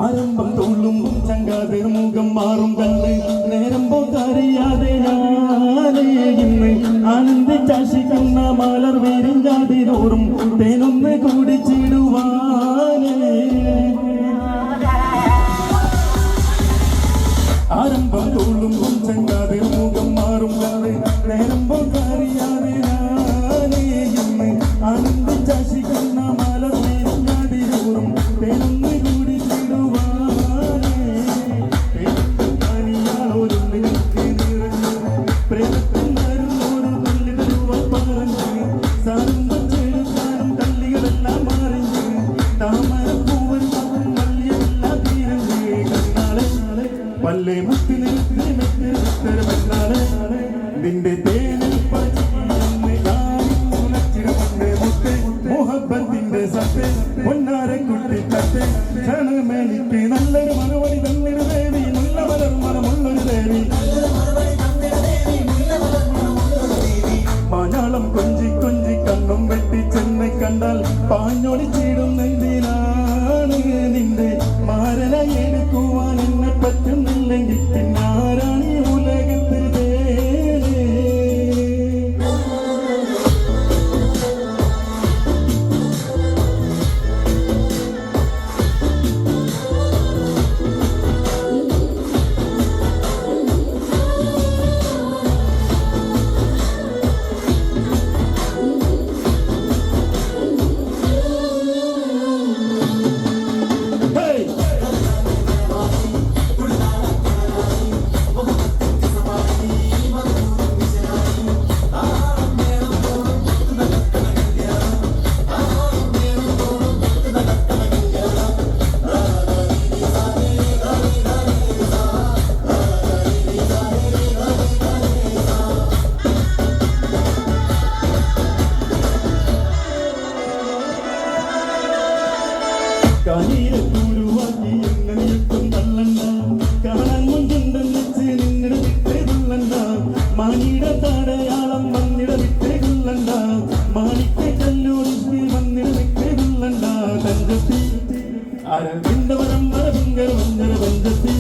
ആരംഭം തുള്ളും ചങ്കാതെ മുഖം മാറും കണ്ട് നേരം പോക്കറിയാതെ ഞാനേ ഇന്ന് ആനന്ദിച്ചാശിക്കുന്ന മലർ വിരിഞ്ഞാതിനോറും തേനൊന്ന് കുടിച്ചിടുവാനേ. ആരംഭം തുള്ളും ചങ്കാതെ മുഖം മാറും കണ്ട് നേരം പോക്കറിയാതെ ഞാനേ ഇന്ന് ആനന്ദിച്ചാശിക്കുന്ന മലർ വിരിഞ്ഞാതിനോറും തേനൊന്ന് പല്ലേ മുത്തി നിന്റെ തേനിൽ മുഹബത്തിന്റെ സത്തെ പൊന്നാരെ കുട്ടി തത്തെ ക്ഷണമെനിക്ക് നല്ലൊരു മറുപടി തന്നിരു ദേവി, നല്ല മലർമണമുള്ളൊരു ദേവി. മലയാളം കൊഞ്ചി കൊഞ്ചി കണ്ണും വെട്ടി ചെന്ന് കണ്ടാൽ പാഞ്ഞൊളിച്ചിടും നെന്തിനാണ് നിന്റെ മാരന എടുക്കുവാൻ എന്നെ പറ്റുന്നില്ലെങ്കിൽ പിന്നാരാണ് ഈ ഉലകത്തിൽ കാനീരത്തൂരുവാക്കി എങ്ങനെയൊട്ടും തള്ളണ്ട, കാണാൻ മുൻപുണ്ടെന്ന് വെച്ച് നിങ്ങളുടെ വിട്ടേ കൊള്ളണ്ട, മാനിയുടെ തടയാളം വന്നിട വിട്ടേ കൊള്ളണ്ട, മാണിക്കെ കല്ലൂരി വന്നിട വിട്ടേ കൊള്ളണ്ട. തഞ്ചത്തി അരവിന്ദ വരമ്പര ഭങ്കര വഞ്ചര പഞ്ചത്തി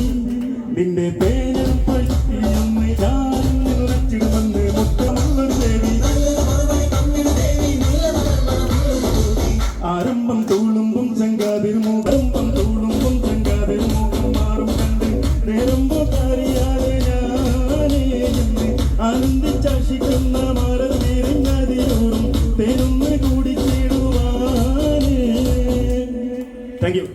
നിന്റെ പേരും പറ്റി ഒന്ന് ഞാനുറച്ചിടുമെന്ന് മുത്തമുള്ളൊരു ദേവി. ആരംഭം തൂളുമ്പും ചങ്കാതിരുമുഖം തൂളുമ്പും ചങ്കാതിരുമുഖം മാറും കണ്ട് നേരം പോക്കറിയാതെ ഞാനേ എന്ന് ആനന്ദിച്ചാശിക്കുന്ന മലർ വിരിഞ്ഞാതിനോറും തേനൊന്ന് കൂടിച്ചിടുവാനേ. Thank you.